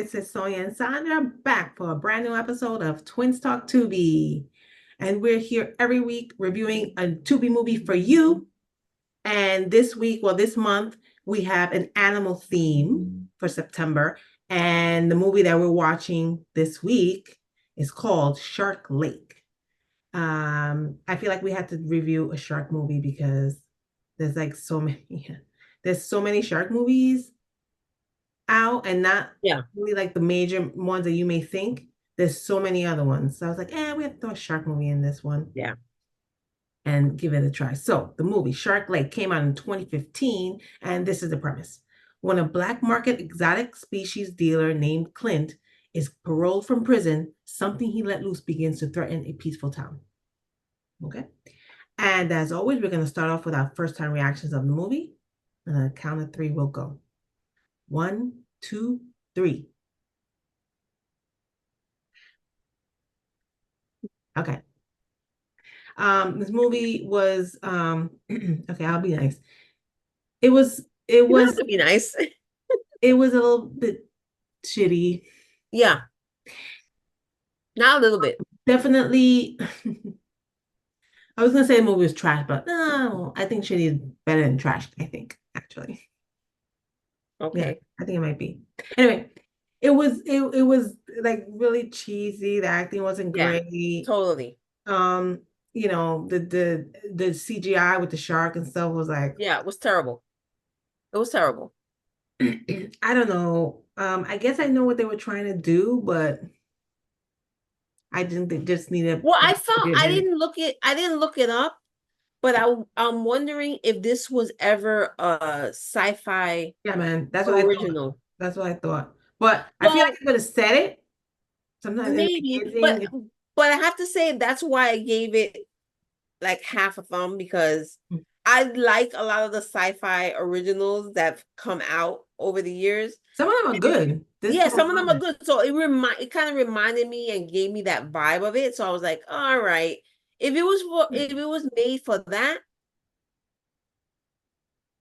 This is Sonia and Sandra back for a brand new episode of Twins Talk Tubi. And we're here every week reviewing a Tubi movie for you. And this week, well, this month, we have an animal theme for September. And the movie that we're watching this week is called Shark Lake. I feel like we had to review a shark movie because there's like so many, there's so many shark movies out and not really like the major ones that you may think. There's so many other ones. So I was like, we have to throw a shark movie in this one. Yeah. And give it a try. So the movie Shark Lake came out in 2015, and this is the premise. When a black market exotic species dealer named Clint is paroled from prison, something he let loose begins to threaten a peaceful town. Okay. And as always, we're going to start off with our first time reactions of the movie. And on a count of three, we'll go. 1, 2, 3. Okay. This movie was okay, I'll be nice. It was You don't have to be nice. It was a little bit shitty. Yeah. Not a little bit. Definitely. I was gonna say the movie was trash, but no, I think shitty is better than trash, I think, actually. Okay. Yeah, I think it might be. Anyway, it was like really cheesy. The acting wasn't great. Totally. You know, the CGI with the shark and stuff was like, yeah, it was terrible. It was terrible. I don't know. I guess I know what they were trying to do, but I didn't they just needed. Well, I didn't look it up, but I'm wondering if this was ever a sci-fi man, that's what I thought. original. That's what I thought. But I feel like I could have said it sometimes maybe, but I have to say that's why I gave it like half a thumb, because I like a lot of the sci-fi originals that come out over the years. Some of them are good. Some of them are good. So it kind of reminded me and gave me that vibe of it. So I was like, all right, if it was made for that,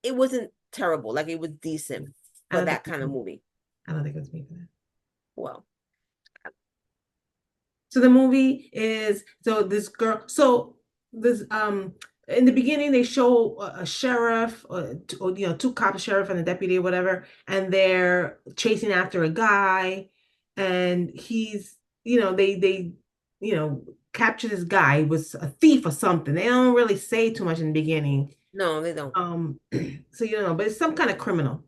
it wasn't terrible. Like, it was decent for that kind of movie. I don't think it was made for that. Well, so the movie is this girl. So this in the beginning they show a sheriff or two cops, a sheriff and a deputy or whatever, and they're chasing after a guy, and he's they capture this guy. He was a thief or something. They don't really say too much in the beginning. No, they don't. So you don't know, but it's some kind of criminal.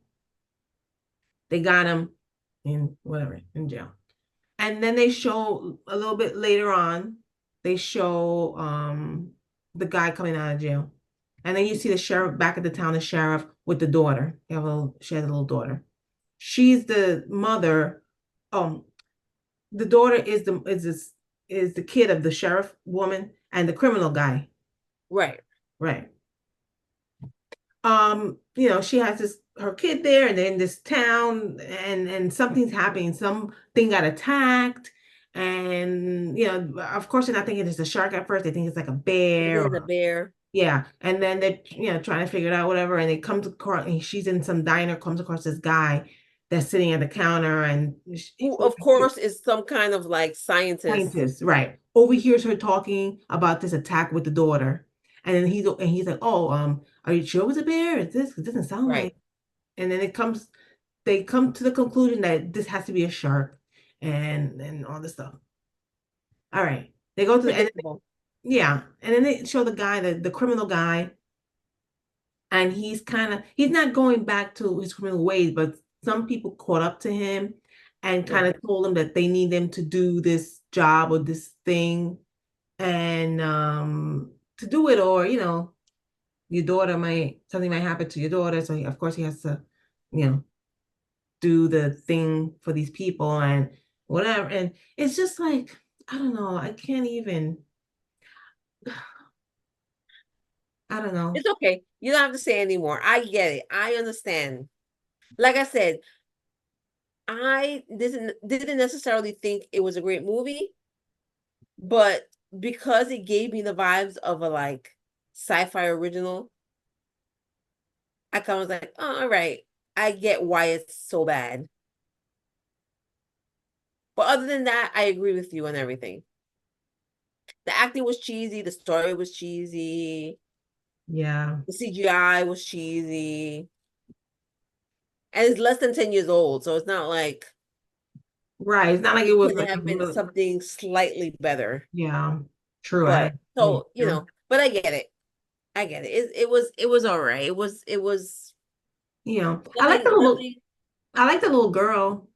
They got him in jail. And then they show a little bit later on, they show the guy coming out of jail. And then you see the sheriff back at the town, the sheriff with the daughter. She has a little daughter. She's the mother. The daughter is the kid of the sheriff woman and the criminal guy. Right. She has her kid there, and they're in this town, and something's happening. Something got attacked, and of course, they're not thinking it's a shark at first. They think it's like a bear. It is a bear. Yeah, and then they're trying to figure it out, whatever. And they come to court, and she's in some diner, comes across this guy that's sitting at the counter, and who, of course, is some kind of like scientist, right? Overhears her talking about this attack with the daughter. And then he's like, "Oh, are you sure it was a bear? It doesn't sound like." And then they come to the conclusion that this has to be a shark, and all this stuff. All right, they go to and then they show the guy, the criminal guy, and he's not going back to his criminal ways, but some people caught up to him and kind of told him that they need him to do this job or this thing, and to do it, or your daughter something might happen to your daughter, so of course he has to do the thing for these people and whatever. And it's just like, I don't know, I can't even. I don't know. It's okay, you don't have to say anymore. I get it, I understand. Like I said, I didn't necessarily think it was a great movie, but because it gave me the vibes of a like sci-fi original, I kind of was like, oh, all right, I get why it's so bad. But other than that, I agree with you on everything. The acting was cheesy, the story was cheesy, Yeah. the CGI was cheesy, and it's less than 10 years old, so it's not like Right. It's not like it it was could like a have been something slightly better. yeah. True. But Yeah, so, true. but I get it. I get it. It was all right. It was nothing, nothing. I like the little girl.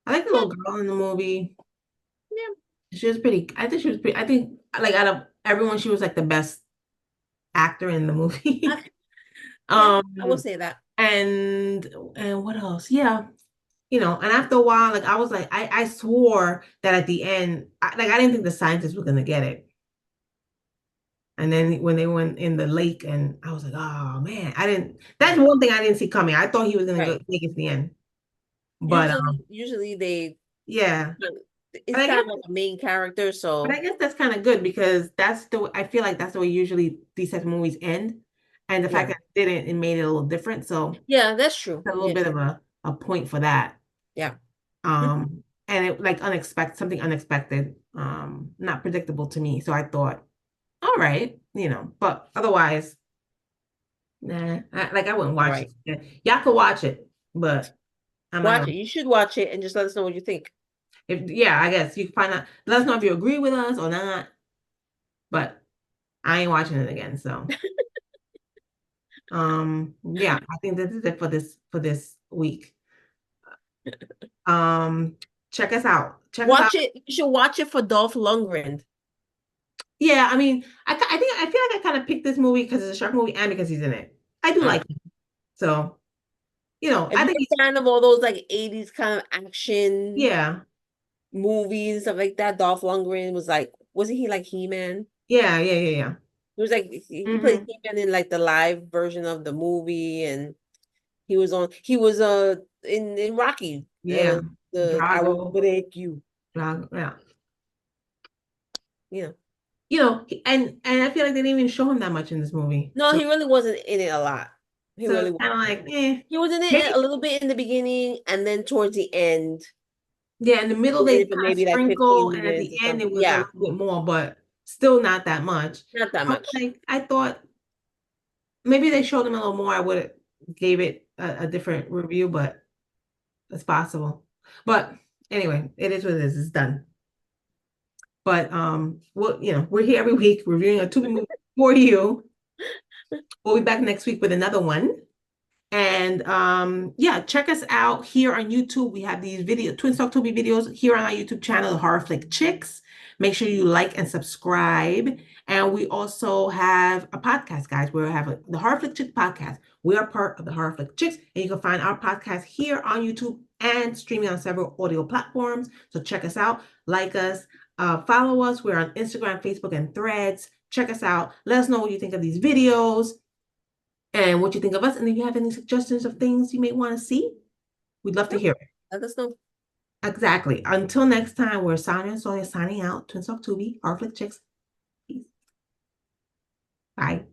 I like the Yeah, little girl in the movie. yeah, She was pretty, I think she was pretty, I think like out of everyone, she was like the best actor in the movie. I, yeah. I will Um, say that. and and what else? Yeah, and after a while, like I was like, I swore that at the end, I didn't think the scientists were gonna get it. And then when they went in the lake, and I was like, oh man, I didn't. That's Right, one thing I didn't see coming. I thought he was gonna go right. make it to the end, but Usually they, yeah. But it's I kind guess, of like a main character, but I so guess that's kind of good because I feel like that's the way usually these types of movies end, and the fact yeah, that it didn't, it made it a little different. So yeah, that's true. a little Yeah, bit of a point for that. yeah. And it like unexpected, something unexpected, not predictable to me. So I thought, all right, but otherwise, nah, I wouldn't All watch right. it. Yeah. Y'all could watch it, but I'm not Watch gonna. it. You should watch it and just let us know what you think. If yeah, I guess you can find out. Let us know if you agree with us or not. But I ain't watching it again. So yeah, I think this is it for this week. Um, check us out. Check us out. Watch it. You should watch it for Dolph Lundgren. Yeah, I mean, I feel like I kind of picked this movie because it's a shark movie and because he's in it. I do like Ah. him. So, If I you're think a fan of all those like 80s kind of action yeah, movies, stuff like that, Dolph Lundgren was like, wasn't he like He-Man? yeah. He was like he played Hmm. He-Man in like the live version of the movie, and he was in Rocky, Yeah. the I will Drago, break you, Yeah. you know. And I feel like they didn't even show him that much in this movie. No, So he really wasn't in it a lot. He so really it's kind of wasn't. like, He was in it maybe a little bit in the beginning, and then towards the end, yeah, in the middle he was in they it for kind of maybe like sprinkle, 15 and at minutes the or end something. it was a Yeah, little bit more, but still not that much. not that I was much. like, I thought maybe they showed him a little more, I would have gave it a different review, but it's possible. But anyway, it is what it is. It's done. But well, we're here every week reviewing a Tubi movie for you. We'll be back next week with another one. And yeah, check us out here on YouTube. We have these Twin Talk Tubi videos here on our YouTube channel, the Horror Flick Chicks. Make sure you like and subscribe. And we also have a podcast, guys. We have the Horror Flick Chicks podcast. We are part of the Horror Flick Chicks, and you can find our podcast here on YouTube and streaming on several audio platforms. So check us out, like us, follow us. We're on Instagram, Facebook, and Threads. Check us out. Let us know what you think of these videos and what you think of us. And if you have any suggestions of things you may want to see, we'd love to Yep. hear it. Let us know. Exactly. Until next time, we're Sonia and Sonia signing out. Twin Talk Tubi, Our Flick Chicks. Peace. Bye.